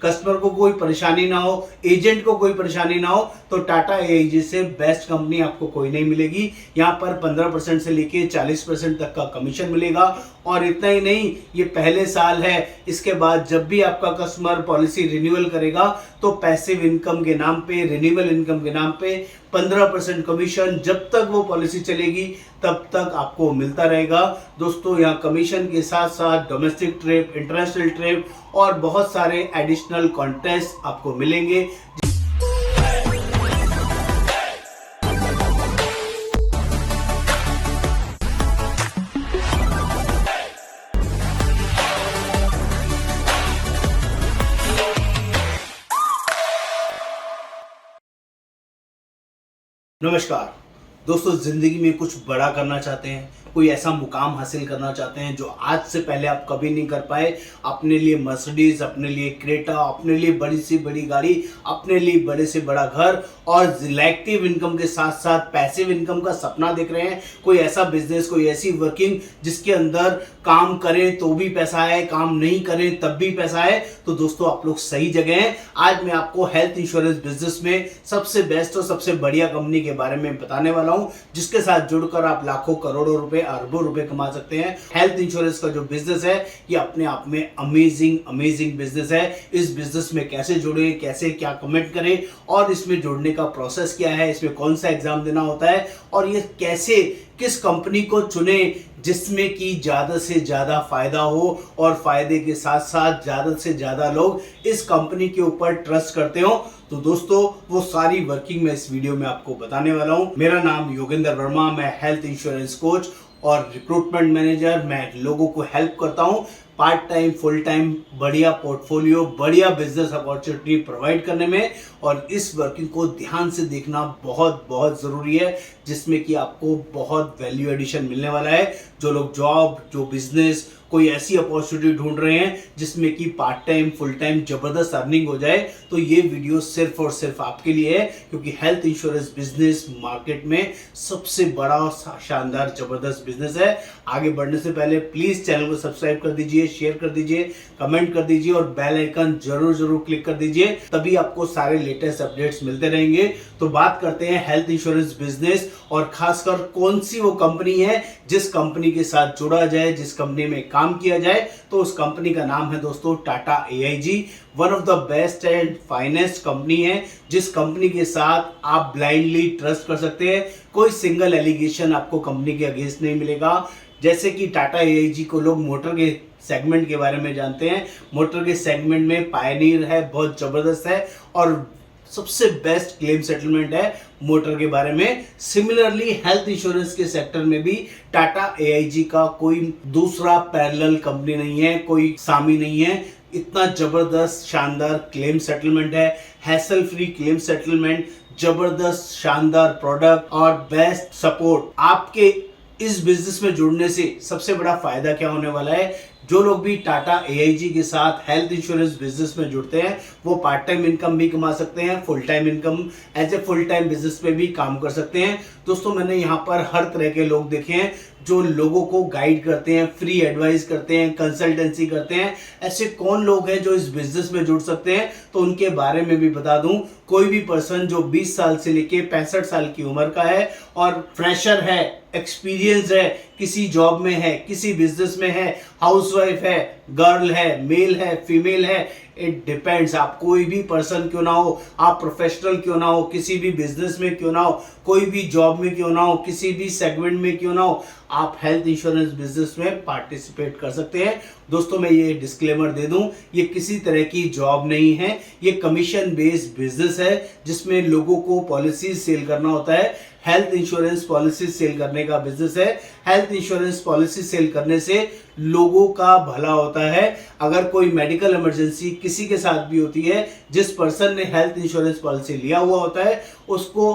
Customer को कोई परेशानी ना हो, एजेंट को कोई परेशानी ना हो, तो टाटा एआईजी से बेस्ट कंपनी आपको कोई नहीं मिलेगी। यहाँ पर 15% से लेके 40% तक का कमीशन मिलेगा। और इतना ही नहीं, ये पहले साल है, इसके बाद जब भी आपका कस्टमर पॉलिसी रिन्यूअल करेगा तो पैसिव इनकम के नाम पे, रिन्यूअल इनकम के नाम पे 15% कमीशन जब तक वो पॉलिसी चलेगी तब तक आपको मिलता रहेगा। दोस्तों, यहाँ कमीशन के साथ साथ डोमेस्टिक ट्रिप, इंटरनेशनल ट्रिप और बहुत सारे एडिशनल कॉन्टेस्ट आपको मिलेंगे। नमस्कार दोस्तों, जिंदगी में कुछ बड़ा करना चाहते हैं, कोई ऐसा मुकाम हासिल करना चाहते हैं जो आज से पहले आप कभी नहीं कर पाए, अपने लिए मर्सिडीज, अपने लिए क्रेटा, अपने लिए बड़ी से बड़ी गाड़ी, अपने लिए बड़े से बड़ा घर और एक्टिव इनकम के साथ साथ पैसिव इनकम का सपना देख रहे हैं। कोई ऐसा बिजनेस, कोई ऐसी वर्किंग जिसके अंदर काम करें तो भी पैसा है, काम नहीं करें तब भी पैसा है, तो दोस्तों आप लोग सही जगह हैं। आज मैं आपको हेल्थ इंश्योरेंस बिजनेस में सबसे बेस्ट और सबसे बढ़िया कंपनी के बारे में बताने वाला हूं, जिसके साथ जुड़कर आप लाखों करोड़ों रुपए, अरबों रुपए कमा सकते हैं। हेल्थ इंश्योरेंस का जो बिजनेस है ये अपने आप में अमेजिंग बिजनेस है। इस बिजनेस में कैसे जुड़े, कैसे क्या कमेंट करें और इसमें जुड़ने का प्रोसेस क्या है, इसमें कौन सा एग्जाम देना होता है और ये कैसे, किस कंपनी को चुने जिसमें कि ज्यादा से ज्यादा फायदा हो और फायदे के साथ साथ ज्यादा से ज्यादा लोग इस कंपनी के ऊपर ट्रस्ट करते हो। तो दोस्तों, वो सारी वर्किंग मैं इस वीडियो में आपको बताने वाला हूं। मेरा नाम योगेंद्र वर्मा, मैं हेल्थ इंश्योरेंस कोच और रिक्रूटमेंट मैनेजर। मैं लोगों को हेल्प करता हूं पार्ट टाइम, फुल टाइम, बढ़िया पोर्टफोलियो, बढ़िया बिजनेस अपॉर्चुनिटी प्रोवाइड करने में। और इस वर्किंग को ध्यान से देखना बहुत बहुत जरूरी है, जिसमें कि आपको बहुत वैल्यू एडिशन मिलने वाला है। जो लोग जॉब, जो बिजनेस, कोई ऐसी अपॉर्चुनिटी ढूंढ रहे हैं जिसमें कि पार्ट टाइम, फुल टाइम जबरदस्त अर्निंग हो जाए, तो ये वीडियो सिर्फ और सिर्फ आपके लिए है, क्योंकि हेल्थ इंश्योरेंस बिजनेस मार्केट में सबसे बड़ा शानदार जबरदस्त बिजनेस है। आगे बढ़ने से पहले प्लीज चैनल को सब्सक्राइब कर दीजिए, शेयर कर दीजिए, कमेंट कर दीजिए और बेल आइकन जरूर क्लिक कर दीजिए, तभी आपको सारे लेटेस्ट अपडेट्स मिलते रहेंगे। तो बात करते हैं हेल्थ इंश्योरेंस बिजनेस और खासकर कौन सी वो कंपनी है जिस कंपनी के साथ जुड़ा जाए, जिस कंपनी में काम किया जाए। तो उस कंपनी का नाम है दोस्तों Tata AIG. One of the best and finest company है, जिस कंपनी के साथ आप ब्लाइंडली ट्रस्ट कर सकते हैं। कोई सिंगल एलिगेशन आपको कंपनी के अगेंस्ट नहीं मिलेगा। जैसे कि टाटा एआईजी को लोग मोटर के सेगमेंट के बारे में जानते हैं, मोटर के सेगमेंट में पायनियर है, बहुत जबरदस्त है और सबसे बेस्ट क्लेम सेटलमेंट है मोटर के बारे में। सिमिलरली हेल्थ इंश्योरेंस के सेक्टर में भी टाटा एआईजी का कोई दूसरा पैरेलल कंपनी नहीं है, कोई सामी नहीं है। इतना जबरदस्त शानदार क्लेम सेटलमेंट है, हैसल फ्री क्लेम सेटलमेंट, जबरदस्त शानदार प्रोडक्ट और बेस्ट सपोर्ट। आपके इस बिजनेस में जुड़ने से सबसे बड़ा फायदा क्या होने वाला है, जो लोग भी टाटा एआईजी के साथ हेल्थ इंश्योरेंस बिजनेस में जुड़ते हैं वो पार्ट टाइम इनकम भी कमा सकते हैं, full time income as a full time business में भी काम कर सकते हैं। दोस्तों, मैंने यहाँ पर हर तरह के लोग देखे हैं जो लोगों को गाइड करते हैं, फ्री एडवाइस करते हैं, कंसल्टेंसी करते हैं। ऐसे कौन लोग हैं जो इस बिजनेस में जुड़ सकते हैं, तो उनके बारे में भी बता दूं। कोई भी पर्सन जो 20 साल से लेके 65 साल की उम्र का है और फ्रेशर है, एक्सपीरियंस है, किसी जॉब में है, किसी बिजनेस में है, हाउसवाइफ है, गर्ल है, मेल है, फीमेल है, इट डिपेंड्स। आप कोई भी पर्सन क्यों ना हो, आप प्रोफेशनल क्यों ना हो, किसी भी बिजनेस में क्यों ना हो, कोई भी जॉब में क्यों ना हो, किसी भी सेगमेंट में क्यों ना हो, आप हेल्थ इंश्योरेंस बिजनेस में पार्टिसिपेट कर सकते हैं। दोस्तों, मैं ये डिस्क्लेमर दे दूं, ये किसी तरह की जॉब नहीं है, ये कमीशन बेस्ड बिजनेस है जिसमें लोगों को पॉलिसी सेल करना होता है। हेल्थ इंश्योरेंस पॉलिसी सेल करने का बिजनेस है। हेल्थ इंश्योरेंस पॉलिसी सेल करने से लोगों का भला होता है। अगर कोई मेडिकल इमरजेंसी किसी के साथ भी होती है, जिस पर्सन ने हेल्थ इंश्योरेंस पॉलिसी लिया हुआ होता है, उसको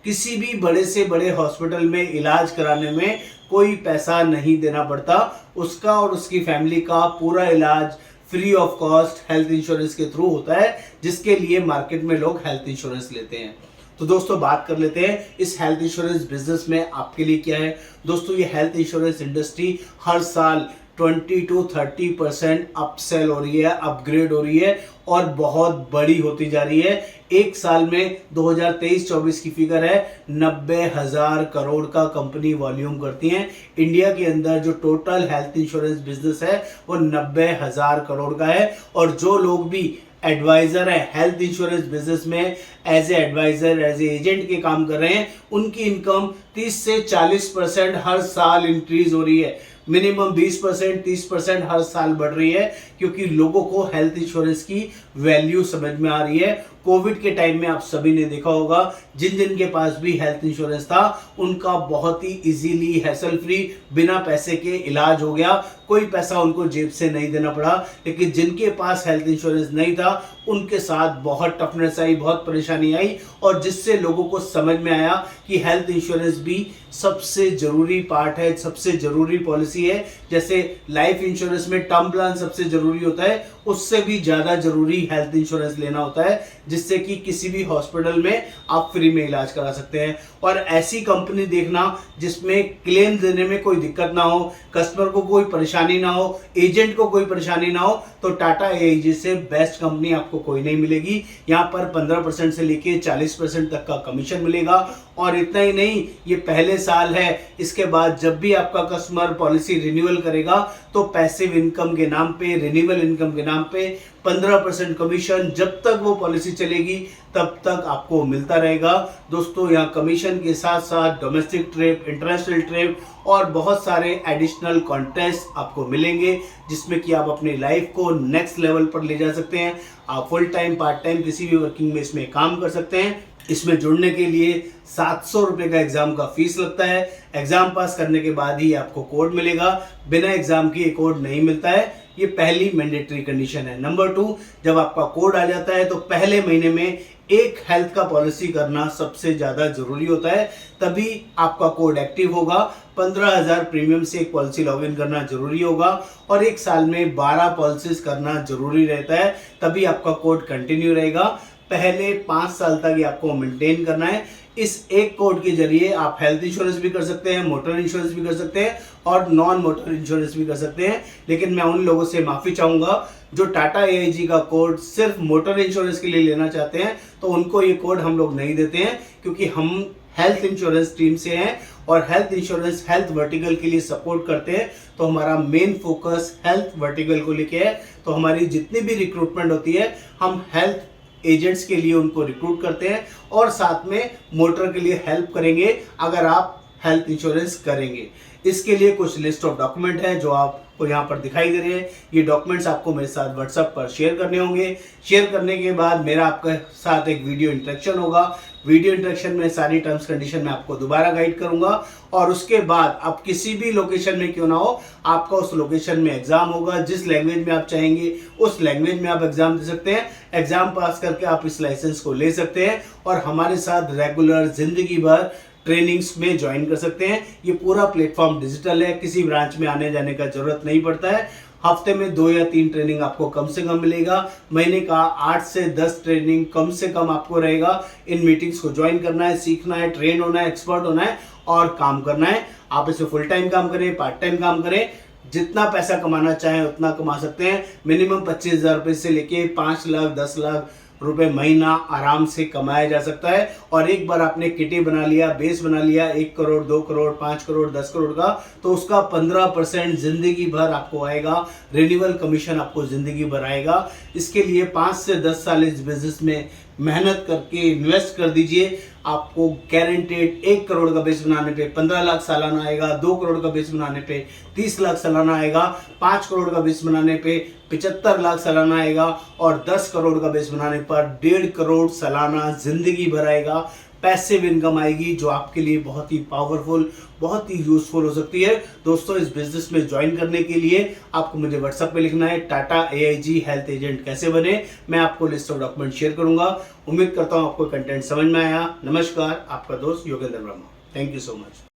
किसी भी बड़े से बड़े हॉस्पिटल में इलाज कराने में कोई पैसा नहीं देना पड़ता। उसका और उसकी फैमिली का पूरा इलाज free of cost health insurance के थ्रू होता है, जिसके लिए मार्केट में लोग हेल्थ इंश्योरेंस लेते हैं। तो दोस्तों, बात कर लेते हैं इस हेल्थ इंश्योरेंस बिजनेस में आपके लिए क्या है। दोस्तों, ये हेल्थ इंश्योरेंस इंडस्ट्री हर साल 20 to 30% अपसेल हो रही है, अपग्रेड हो रही है और बहुत बड़ी होती जा रही है। एक साल में 2023-24 की फिगर है 90,000 करोड़ का कंपनी वॉल्यूम करती हैं। इंडिया के अंदर जो टोटल हेल्थ इंश्योरेंस बिजनेस है वो 90,000 करोड़ का है। और जो लोग भी एडवाइजर है हेल्थ इंश्योरेंस बिजनेस में as a advisor, as a agent के काम कर रहे हैं, उनकी इनकम 30 से 40% हर साल इंक्रीज हो रही है। मिनिमम 20%, 30% हर साल बढ़ रही है, क्योंकि लोगों को हेल्थ इंश्योरेंस की वैल्यू समझ में आ रही है। कोविड के टाइम में आप सभी ने देखा होगा, जिन जिन के पास भी हेल्थ इंश्योरेंस था उनका बहुत ही इजीली, हैसल फ्री, बिना पैसे के इलाज हो गया। कोई पैसा उनको जेब से नहीं देना पड़ा। लेकिन जिनके पास हेल्थ इंश्योरेंस नहीं था उनके साथ बहुत टफनेस आई, बहुत परेशानी आई, और जिससे लोगों को समझ में आया कि हेल्थ इंश्योरेंस भी सबसे जरूरी पार्ट है, सबसे जरूरी पॉलिसी है। जैसे लाइफ इंश्योरेंस में टर्म प्लान सबसे जरूरी होता है, उससे भी ज्यादा जरूरी हेल्थ इंश्योरेंस लेना होता है, जिससे कि किसी भी हॉस्पिटल में आप फ्री में इलाज करा सकते हैं। और ऐसी कंपनी देखना जिसमें क्लेम देने में कोई दिक्कत ना हो, कस्टमर को कोई परेशानी ना हो, एजेंट को कोई परेशानी ना हो, तो टाटा एआईजी से बेस्ट कंपनी आपको कोई नहीं मिलेगी। यहाँ पर 15% से लेके 40% तक का कमीशन मिलेगा। और इतना ही नहीं, ये पहले साल है, इसके बाद जब भी आपका कस्टमर पॉलिसी रिन्यूअल करेगा तो पैसिव इनकम के नाम पे, रिन्यूअल इनकम के नाम पे 15% कमीशन जब तक वो पॉलिसी चलेगी तब तक आपको मिलता रहेगा। दोस्तों, यहाँ कमीशन के साथ साथ डोमेस्टिक ट्रिप, इंटरनेशनल ट्रिप और बहुत सारे एडिशनल कॉन्टेस्ट आपको मिलेंगे, जिसमें कि आप अपनी लाइफ को नेक्स्ट लेवल पर ले जा सकते हैं। आप फुल टाइम, पार्ट टाइम, किसी भी वर्किंग में इसमें काम कर सकते हैं। इसमें जुड़ने के लिए 700 रुपए का एग्जाम का फीस लगता है। एग्जाम पास करने के बाद ही आपको कोड मिलेगा, बिना एग्जाम के ये कोड नहीं मिलता है। ये पहली मैंडेटरी कंडीशन है। नंबर 2, जब आपका कोड आ जाता है तो पहले महीने में एक हेल्थ का पॉलिसी करना सबसे ज्यादा जरूरी होता है, तभी आपका कोड एक्टिव होगा। 15,000 प्रीमियम से एक पॉलिसी लॉगिन करना जरूरी होगा और एक साल में 12 पॉलिसीज करना जरूरी रहता है, तभी आपका कोड कंटिन्यू रहेगा। पहले 5 साल तक ये आपको मेंटेन करना है। इस एक कोड के जरिए आप हेल्थ इंश्योरेंस भी कर सकते हैं, मोटर इंश्योरेंस भी कर सकते हैं और नॉन मोटर इंश्योरेंस भी कर सकते हैं। लेकिन मैं उन लोगों से माफी चाहूंगा जो टाटा एआईजी का कोड सिर्फ मोटर इंश्योरेंस के लिए लेना चाहते हैं, तो उनको ये कोड हम लोग नहीं देते हैं, क्योंकि हम हेल्थ इंश्योरेंस टीम से हैं और हेल्थ इंश्योरेंस हेल्थ वर्टिकल के लिए सपोर्ट करते हैं। तो हमारा मेन फोकस हेल्थ वर्टिकल को लेके है। तो हमारी जितनी भी रिक्रूटमेंट होती है, हम हेल्थ एजेंट्स के लिए उनको रिक्रूट करते हैं और साथ में मोटर के लिए हेल्प करेंगे अगर आप हेल्थ इंश्योरेंस करेंगे। इसके लिए कुछ लिस्ट ऑफ डॉक्यूमेंट है जो आपको यहाँ पर दिखाई दे रहे हैं। ये डॉक्यूमेंट्स आपको मेरे साथ व्हाट्सएप पर शेयर करने होंगे। शेयर करने के बाद मेरा आपके साथ एक वीडियो इंटरेक्शन होगा। वीडियो इंटरेक्शन में सारी टर्म्स कंडीशन में आपको दोबारा गाइड करूंगा और उसके बाद आप किसी भी लोकेशन में क्यों ना हो, आपका उस लोकेशन में एग्जाम होगा। जिस लैंग्वेज में आप चाहेंगे उस लैंग्वेज में आप एग्जाम दे सकते हैं। एग्जाम पास करके आप इस लाइसेंस को ले सकते हैं और हमारे साथ रेगुलर जिंदगी भर ट्रेनिंग्स में ज्वाइन कर सकते हैं। ये पूरा प्लेटफॉर्म डिजिटल है, किसी ब्रांच में आने जाने का जरूरत नहीं पड़ता है। हफ्ते में 2 या 3 ट्रेनिंग आपको कम से कम मिलेगा। महीने का 8 से 10 ट्रेनिंग कम से कम आपको रहेगा। इन मीटिंग्स को ज्वाइन करना है, सीखना है, ट्रेन होना है, एक्सपर्ट होना है और काम करना है। आप इसे फुल टाइम काम करें, पार्ट टाइम काम करें, जितना पैसा कमाना चाहें उतना कमा सकते हैं। मिनिमम 25,000 रुपए से लेके 5 लाख 10 लाख रुपए महीना आराम से कमाया जा सकता है। और एक बार आपने किटी बना लिया, बेस बना लिया 1 करोड़ 2 करोड़ 5 करोड़ 10 करोड़ का, तो उसका 15% जिंदगी भर आपको आएगा। रिन्यूअल कमीशन आपको जिंदगी भर आएगा। इसके लिए 5 से 10 साल इस बिजनेस में मेहनत करके इन्वेस्ट कर दीजिए। आपको गारंटेड 1 करोड़ का बेस बनाने पे 15 लाख सालाना आएगा, 2 करोड़ का बेस बनाने पे 30 लाख सालाना आएगा, 5 करोड़ का बेस बनाने पे 75 लाख सालाना आएगा और 10 करोड़ का बेस बनाने पर 1.5 करोड़ सालाना जिंदगी भर आएगा। पैसिव इनकम आएगी जो आपके लिए बहुत ही पावरफुल, बहुत ही यूजफुल हो सकती है। दोस्तों, इस बिजनेस में ज्वाइन करने के लिए आपको मुझे व्हाट्सएप पे लिखना है टाटा एआईजी हेल्थ एजेंट कैसे बने। मैं आपको लिस्ट ऑफ डॉक्यूमेंट शेयर करूंगा। उम्मीद करता हूं आपको कंटेंट समझ में आया। नमस्कार, आपका दोस्त Yogendra Verma. Thank you so much.